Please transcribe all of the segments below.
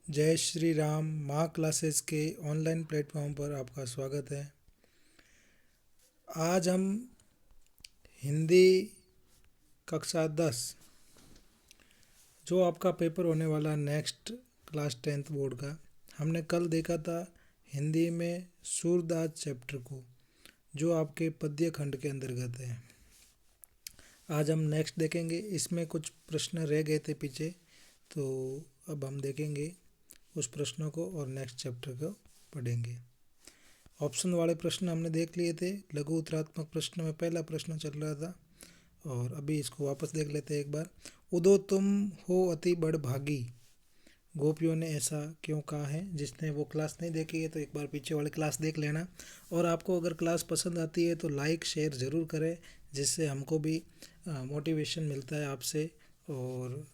जय श्री राम। माँ क्लासेस के ऑनलाइन प्लेटफॉर्म पर आपका स्वागत है। आज हम हिंदी कक्षा 10 जो आपका पेपर होने वाला नेक्स्ट क्लास 10th बोर्ड का, हमने कल देखा था हिंदी में सूरदास चैप्टर को, जो आपके पद्य खंड के अंतर्गत है। आज हम नेक्स्ट देखेंगे। इसमें कुछ प्रश्न रह गए थे पीछे, तो अब हम देखेंगे उस प्रश्नों को और नेक्स्ट चैप्टर को पढ़ेंगे। ऑप्शन वाले प्रश्न हमने देख लिए थे। लघु उत्तरात्मक प्रश्न में पहला प्रश्न चल रहा था और अभी इसको वापस देख लेते हैं एक बार। उदो तुम हो अति बड़भागी, गोपियों ने ऐसा क्यों कहा है। जिसने वो क्लास नहीं देखी है तो एक बार पीछे वाली क्लास देख लेना। और आपको अगर क्लास पसंद आती है तो लाइक शेयर ज़रूर करें, जिससे हमको भी मोटिवेशन मिलता है आपसे, और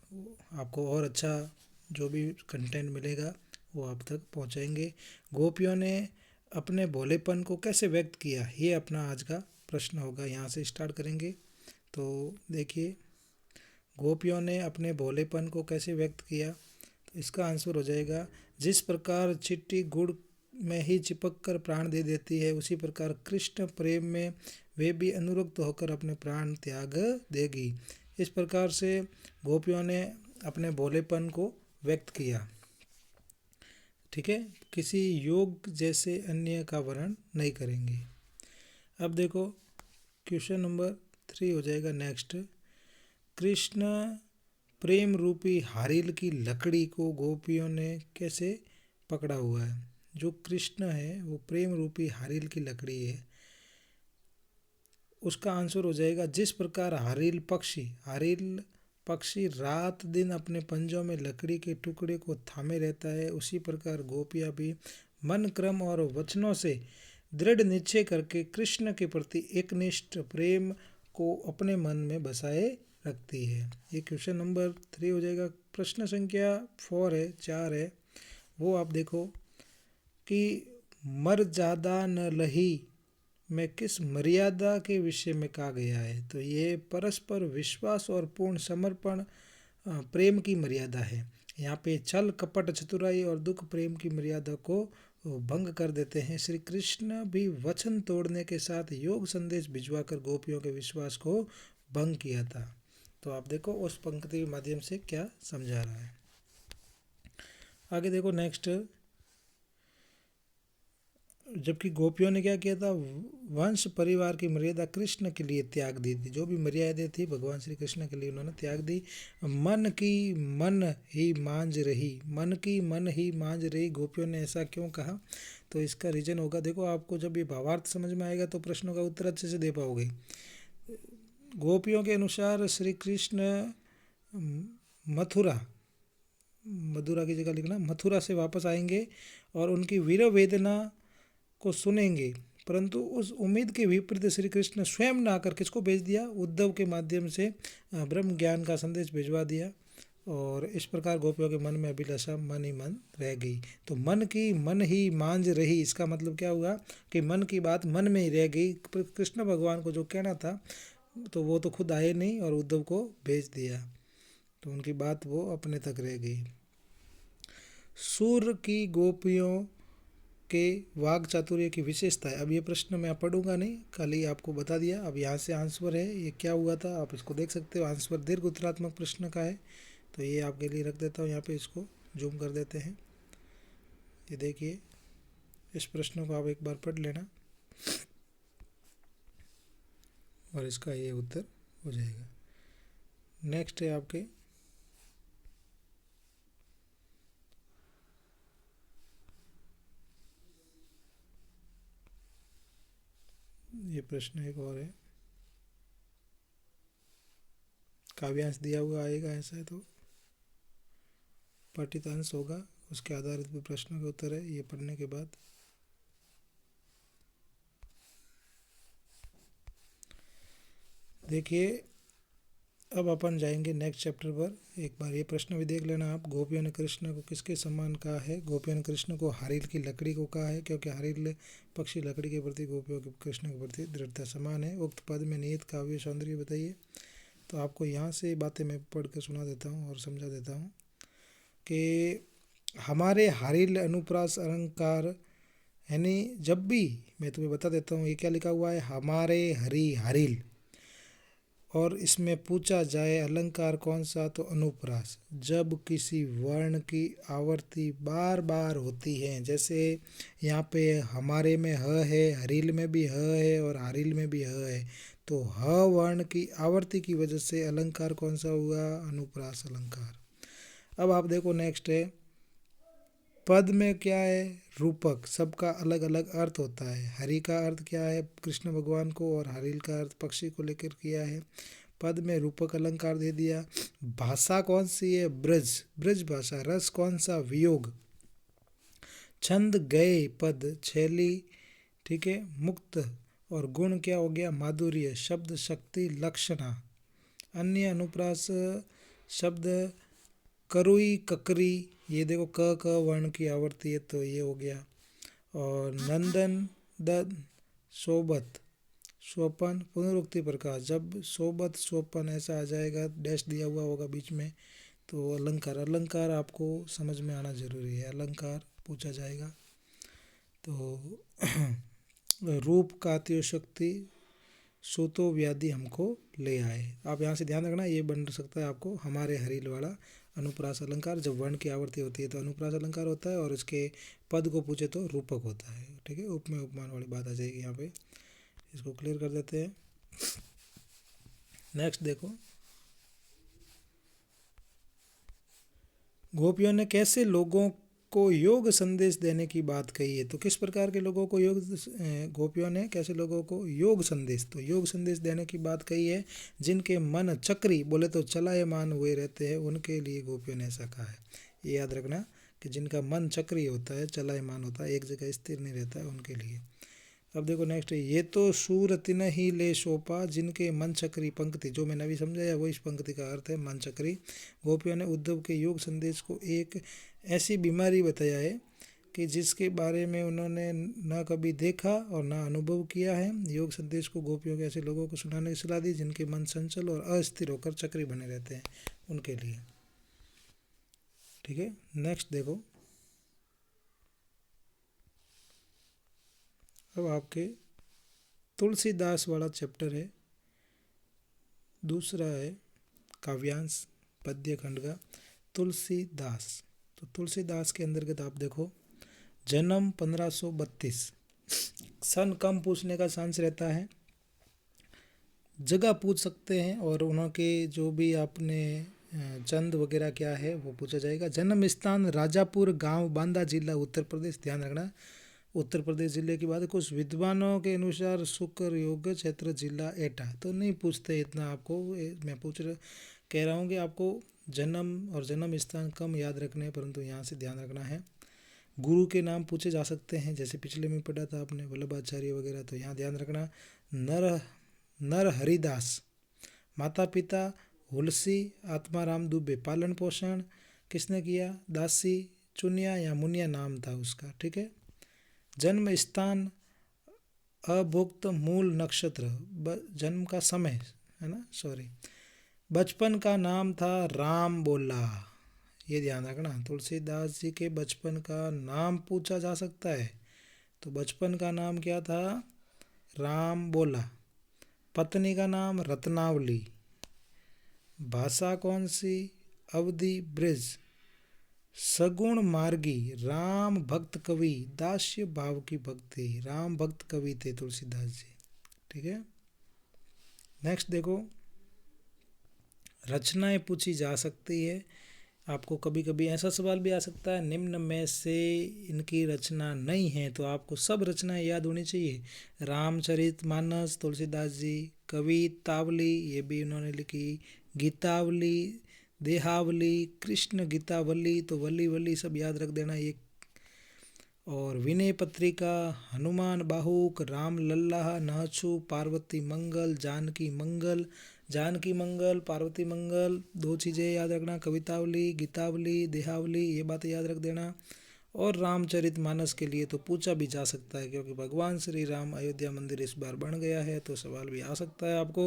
आपको और अच्छा जो भी कंटेंट मिलेगा वो आप तक पहुंचाएंगे। गोपियों ने अपने भोलेपन को कैसे व्यक्त किया, ये अपना आज का प्रश्न होगा। यहाँ से स्टार्ट करेंगे। तो देखिए, गोपियों ने अपने भोलेपन को कैसे व्यक्त किया, तो इसका आंसर हो जाएगा, जिस प्रकार चिट्टी गुड़ में ही चिपक कर प्राण दे देती है, उसी प्रकार कृष्ण प्रेम में वे भी अनुरक्त होकर अपने प्राण त्याग देगी। इस प्रकार से गोपियों ने अपने भोलेपन को व्यक्त किया। ठीक है, किसी योग जैसे अन्य का वर्णन नहीं करेंगे। अब देखो, क्वेश्चन नंबर 3 हो जाएगा नेक्स्ट। कृष्ण प्रेम रूपी हारिल की लकड़ी को गोपियों ने कैसे पकड़ा हुआ है। जो कृष्ण है वो प्रेम रूपी हारिल की लकड़ी है। उसका आंसर हो जाएगा, जिस प्रकार हारिल पक्षी रात दिन अपने पंजों में लकड़ी के टुकड़े को थामे रहता है, उसी प्रकार गोपियाँ भी मन क्रम और वचनों से दृढ़ निश्चय करके कृष्ण के प्रति एकनिष्ठ प्रेम को अपने मन में बसाए रखती है। ये क्वेश्चन नंबर 3 हो जाएगा। प्रश्न संख्या 4 है, वो आप देखो कि मर ज्यादा न लही में किस मर्यादा के विषय में कहा गया है। तो ये परस्पर विश्वास और पूर्ण समर्पण प्रेम की मर्यादा है। यहाँ पे छल कपट चतुराई और दुख प्रेम की मर्यादा को भंग कर देते हैं। श्री कृष्ण भी वचन तोड़ने के साथ योग संदेश भिजवाकर गोपियों के विश्वास को भंग किया था। तो आप देखो उस पंक्ति के माध्यम से क्या समझा रहा है। आगे देखो नेक्स्ट। जबकि गोपियों ने क्या किया था, वंश परिवार की मर्यादा कृष्ण के लिए त्याग दी थी। जो भी मर्यादाएं थी भगवान श्री कृष्ण के लिए उन्होंने त्याग दी। मन की मन ही मांझ रही, मन की मन ही मांझ रही, गोपियों ने ऐसा क्यों कहा। तो इसका रीजन होगा, देखो आपको जब ये भावार्थ समझ में आएगा तो प्रश्नों का उत्तर अच्छे से दे पाओगे। गोपियों के अनुसार श्री कृष्ण मथुरा, मधुरा की जगह लिखना मथुरा से वापस आएंगे और उनकी वीर वेदना को सुनेंगे, परंतु उस उम्मीद के विपरीत श्री कृष्ण स्वयं न आकर किसको भेज दिया, उद्धव के माध्यम से ब्रह्म ज्ञान का संदेश भिजवा दिया। और इस प्रकार गोपियों के मन में अभिलाषा मन ही मन रह गई। तो मन की मन ही मांझ रही, इसका मतलब क्या हुआ कि मन की बात मन में ही रह गई। कृष्ण भगवान को जो कहना था तो वो तो खुद आए नहीं और उद्धव को भेज दिया, तो उनकी बात वो अपने तक रह गई। सूर की गोपियों के वाग चातुर्य की विशेषता है। अब ये प्रश्न मैं पढ़ूंगा नहीं, कल ही आपको बता दिया। अब यहाँ से आंसर है, ये क्या हुआ था आप इसको देख सकते हो। आंसर दीर्घ उत्तरात्मक प्रश्न का है, तो ये आपके लिए रख देता हूँ यहाँ पे, इसको जूम कर देते हैं। ये देखिए, इस प्रश्न को आप एक बार पढ़ लेना और इसका ये उत्तर हो जाएगा। नेक्स्ट है आपके ये प्रश्न एक और है, काव्यांश दिया हुआ आएगा, ऐसा है तो पठितांश होगा, उसके आधारित भी प्रश्नों के उत्तर है ये पढ़ने के बाद। देखिए, अब अपन जाएंगे नेक्स्ट चैप्टर पर। एक बार ये प्रश्न भी देख लेना आप। गोपियों ने कृष्ण को किसके समान कहा है। गोपियों ने कृष्ण को हारिल की लकड़ी को कहा है, क्योंकि हारिल पक्षी लकड़ी के प्रति गोपियों के कृष्ण के प्रति दृढ़ता समान है। उक्त पद में निहित काव्य सौंदर्य बताइए। तो आपको यहाँ से बातें मैं पढ़ कर सुना देता हूँ और समझा देता हूँ कि हमारे हारिल अनुप्रास अलंकार, यानी जब भी, मैं तुम्हें बता देता हूँ ये क्या लिखा हुआ है, हमारे हरि हारिल, और इसमें पूछा जाए अलंकार कौन सा, तो अनुप्रास। जब किसी वर्ण की आवर्ती बार बार होती है, जैसे यहाँ पे हमारे में ह है, हरिल में भी ह है और हारिल में भी ह है, तो ह वर्ण की आवर्ती की वजह से अलंकार कौन सा हुआ, अनुप्रास अलंकार। अब आप देखो नेक्स्ट है, पद में क्या है, रूपक, सबका अलग अलग अर्थ होता है। हरि का अर्थ क्या है, कृष्ण भगवान को, और हरिल का अर्थ पक्षी को लेकर किया है। पद में रूपक अलंकार दे दिया। भाषा कौन सी है, ब्रज, ब्रज भाषा। रस कौन सा, वियोग। छंद गए पद, छैली, ठीक है, मुक्त। और गुण क्या हो गया, माधुर्य। शब्द शक्ति, लक्षणा। अन्य अनुप्रास शब्द करुई, ककरी, ये देखो क क वर्ण की आवर्ती है तो ये हो गया। और नंदन, दन, सोबत, स्वपन, पुनरुक्ति प्रकाश। जब सोबत स्वपन ऐसा आ जाएगा, डैश दिया हुआ होगा बीच में, तो अलंकार। अलंकार आपको समझ में आना जरूरी है, अलंकार पूछा जाएगा। तो रूप का शक्ति, सूतो व्याधि हमको ले आए। आप यहाँ से ध्यान रखना, ये बन सकता है आपको हमारे हरिल वाला अनुप्रास अलंकार। जब वर्ण की आवर्ती होती है तो अनुप्रास अलंकार होता है, और इसके पद को पूछे तो रूपक होता है, ठीक है। उपमेय उपमान वाली बात आ जाएगी यहाँ पे, इसको क्लियर कर देते हैं। नेक्स्ट देखो, गोपियों ने कैसे लोगों को योग संदेश देने की बात कही है, तो किस प्रकार के लोगों को योग, गोपियों ने कैसे लोगों को योग संदेश, तो योग संदेश देने की बात कही है। जिनके मन चक्री, बोले तो चलायमान हुए रहते हैं, उनके लिए गोपियों ने ऐसा कहा है। ये याद रखना कि जिनका मन चक्री होता है, चलायमान होता है, एक जगह स्थिर नहीं रहता है, उनके लिए। अब देखो नेक्स्ट है, ये तो सूर तिन ही ले शोपा, जिनके मन चक्री। पंक्ति जो मैंने अभी समझाया वो इस पंक्ति का अर्थ है, मन चक्री। गोपियों ने उद्धव के योग संदेश को एक ऐसी बीमारी बताया है कि जिसके बारे में उन्होंने न कभी देखा और न अनुभव किया है। योग संदेश को गोपियों के ऐसे लोगों को सुनाने की सलाह दी जिनके मन चंचल और अस्थिर होकर चक्री बने रहते हैं, उनके लिए, ठीक है। नेक्स्ट देखो, अब आपके तुलसीदास वाला चैप्टर है, दूसरा है काव्यांश पद्य खंड का, तुलसीदास। तो तुलसीदास के अंतर्गत आप देखो, जन्म 1532, सन कम पूछने का चांस रहता है, जगह पूछ सकते हैं, और उनके जो भी आपने चंद वगैरह क्या है वो पूछा जाएगा। जन्म स्थान राजापुर गांव, बांदा जिला, उत्तर प्रदेश। ध्यान रखना उत्तर प्रदेश जिले की बात है। कुछ विद्वानों के अनुसार शुक्र योग क्षेत्र जिला एटा, तो नहीं पूछते इतना आपको, मैं कह रहा हूँ कि आपको जन्म और जन्म स्थान कम याद रखने हैं, परंतु यहाँ से ध्यान रखना है। गुरु के नाम पूछे जा सकते हैं, जैसे पिछले में पढ़ा था आपने वल्लभाचार्य वगैरह, तो यहाँ ध्यान रखना। नर हरिदास, माता पिता हुलसी आत्माराम दुबे, पालन पोषण किसने किया, दासी चुनिया या मुनिया नाम था उसका, ठीक है। जन्म स्थान अभुक्त मूल नक्षत्र, जन्म का समय है ना, सॉरी। बचपन का नाम था राम बोला, ये ध्यान रखना। तुलसीदास जी के बचपन का नाम पूछा जा सकता है, तो बचपन का नाम क्या था, राम बोला। पत्नी का नाम रत्नावली। भाषा कौन सी, अवधि ब्रज। सगुण मार्गी, राम भक्त कवि, दास्य भाव की भक्ति, राम भक्त कवि थे तुलसीदास जी, ठीक है। नेक्स्ट देखो, रचनाएं पूछी जा सकती है आपको। कभी कभी ऐसा सवाल भी आ सकता है, निम्न में से इनकी रचना नहीं है, तो आपको सब रचनाएं याद होनी चाहिए। रामचरितमानस तुलसीदास जी, कवितावली ये भी उन्होंने लिखी, गीतावली, देहावली, कृष्ण गीतावली, तो वली वली सब याद रख देना ये। और विनय पत्रिका, हनुमान बाहुक, राम लल्ला, नहछु, पार्वती मंगल, जानकी मंगल। जानकी मंगल, पार्वती मंगल, दो चीज़ें याद रखना, कवितावली, गीतावली, देहावली, ये बातें याद रख देना। और रामचरितमानस के लिए तो पूछा भी जा सकता है, क्योंकि भगवान श्री राम अयोध्या मंदिर इस बार बन गया है, तो सवाल भी आ सकता है आपको।